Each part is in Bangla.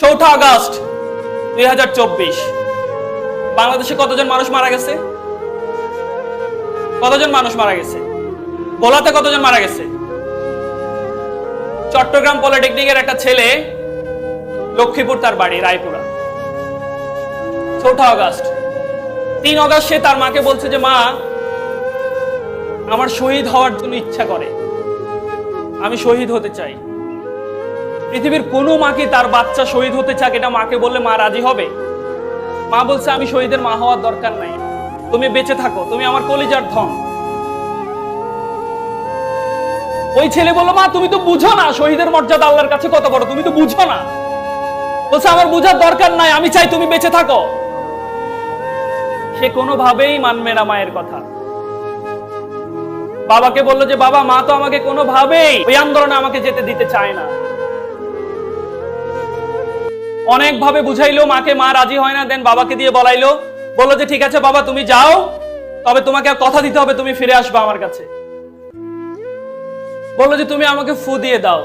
4 আগস্ট 2024 বাংলাদেশে কতজন মানুষ মারা গেছে? কতজন মানুষ মারা গেছে? ভোলাতে কতজন মারা গেছে? চট্টগ্রাম পলিটেকনিকের একটা ছেলে, লক্ষ্মীপুর তার বাড়ি, রায়পুরা। 4 আগস্ট 3 আগস্ট সে তার মাকে বলছে যে মা, আমার শহীদ হওয়ার জন্য ইচ্ছা করে, আমি শহীদ হতে চাই। পৃথিবীর কোনো মা কি তার বাচ্চা শহীদ হতে চাক এটা মাকে বললে মা রাজি হবে? মা বলছে আমি শহীদের মা হওয়ার দরকার নাই, তুমি বেঁচে থাকো, তুমি আমার কলিজার ধন। ওই ছেলে বলল মা তুমি তো বুঝো না শহীদের মর্যাদা আল্লাহর কাছে কত বড়, তুমি তো বুঝো না। বলছে আমার বুঝার দরকার নাই, আমি চাই তুমি বেঁচে থাকো। সে কোনোভাবেই মানবে না মায়ের কথা। বাবাকে বললো যে বাবা, মা তো আমাকে কোনোভাবেই ওই আন্দোলনে আমাকে যেতে দিতে চায় না। অনেক ভাবে বুঝাইলো মাকে, মা রাজি হয় না। দেন বাবাকে দিয়ে বলাইলো, বললো যে ঠিক আছে বাবা তুমি যাও, তবে তোমাকে কথা দিতে হবে তুমি ফিরে আসবে আমার কাছে। বললো যে তুমি আমাকে ফু দিয়ে দাও,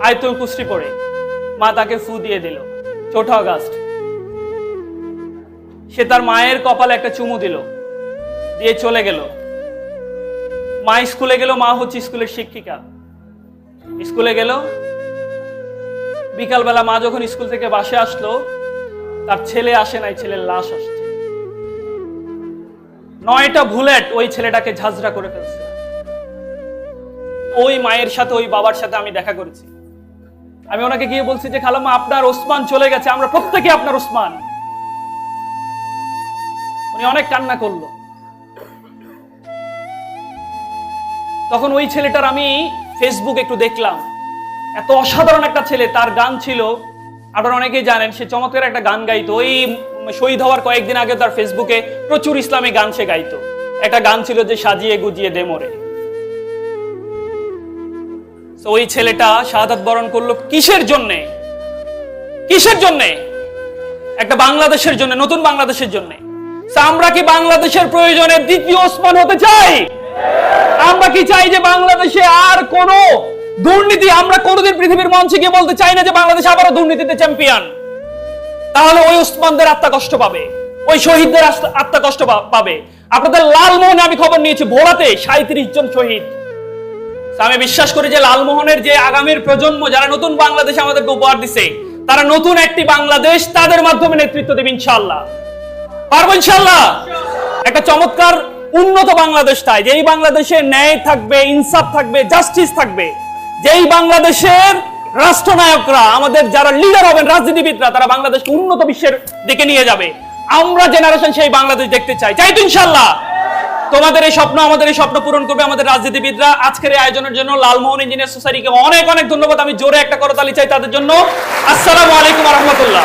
আয়াতুল কুরসি পড়ে। মা তাকে ফু দিয়ে দিল 4 আগস্ট। সে তার মায়ের কপালে একটা চুমু দিল, দিয়ে চলে গেল। মা স্কুলে গেল, মা হচ্ছে স্কুলের শিক্ষিকা। স্কুলে গেল, বিকালবেলা মা যখন স্কুল থেকে বাসে আসলো, তার ছেলে আসে নাই, ছেলের লাশ আসছে। 9টা বুলেট ওই ছেলেটাকে ঝাঁঝরা করে ফেলছে। ওই মায়ের সাথে ওই বাবার সাথে আমি দেখা করেছি। আমি ওনাকে গিয়ে বলছি যে খালাম্মা আপনার ওসমান চলে গেছে, আমরা প্রত্যেকে আপনার ওসমান। উনি অনেক কান্না করলো। তখন ওই ছেলেটার আমি ফেসবুক একটু দেখলাম, এত অসাধারণ একটা ছেলে। তার গান ছিল, আপনারা অনেকেই জানেন, সে চমৎকার একটা গান গাইতো। ওই শহীদ হওয়ার কয়েকদিন আগে তার ফেসবুকে প্রচুর ইসলামী গান সে গাইতো। একটা গান ছিল যে সাজিয়ে গুজিয়ে দে মোরে। ওই ছেলেটা শাহাদাত বরণ করলো কিসের জন্যে? কিসের জন্যে? একটা বাংলাদেশের জন্য, নতুন বাংলাদেশের জন্য। আমরা কি বাংলাদেশের প্রয়োজনে দ্বিতীয় ওসমান হতে চাই? আমরা কি চাই যে বাংলাদেশে আর কোন দুর্নীতি? আমরা কোনোদিন পৃথিবীর মঞ্চে গিয়ে বলতে চাই না যে বাংলাদেশ আবারও দুর্নীতিতে চ্যাম্পিয়ন। তাহলে ওই ওসমানদের আত্মা কষ্ট পাবে, ওই শহীদদের আত্মা কষ্ট পাবে। আপনাদের লালমোহনে আমি খবর নিয়েছি, ভোলাতে 37 জন শহীদ। আমি বিশ্বাস করি যে লালমোহনের যে আগামীর প্রজন্ম, যারা নতুন বাংলাদেশ আমাদেরকে উপহার দিছে, তারা নতুন একটি বাংলাদেশ তাদের মাধ্যমে নেতৃত্ব দেবে ইনশাআল্লাহ। পারবো ইনশাআল্লাহ। একটা চমৎকার উন্নত বাংলাদেশ চাই, যেই বাংলাদেশে ন্যায় থাকবে, ইনসাফ থাকবে, জাস্টিস থাকবে। যেই বাংলাদেশের রাষ্ট্রনায়করা, আমাদের যারা লিডার হবেন, রাজনীতিবিদরা, তারা বাংলাদেশকে উন্নত বিশ্বের দিকে নিয়ে যাবে। আমরা জেনারেশন সেই বাংলাদেশ দেখতে চাই। চাই তো ইনশাআল্লাহ? তোমাদের এই স্বপ্ন, আমাদের এই স্বপ্ন পূরণ করবে আমাদের রাজনীতিবিদরা। আজকের এই আয়োজনের জন্য লালমোহন ইঞ্জিনিয়ার সোসাইটিকে অনেক অনেক ধন্যবাদ। আমি জোরে একটা করতালি চাই তাদের জন্য। আসসালামু আলাইকুম ওয়া রাহমাতুল্লাহ।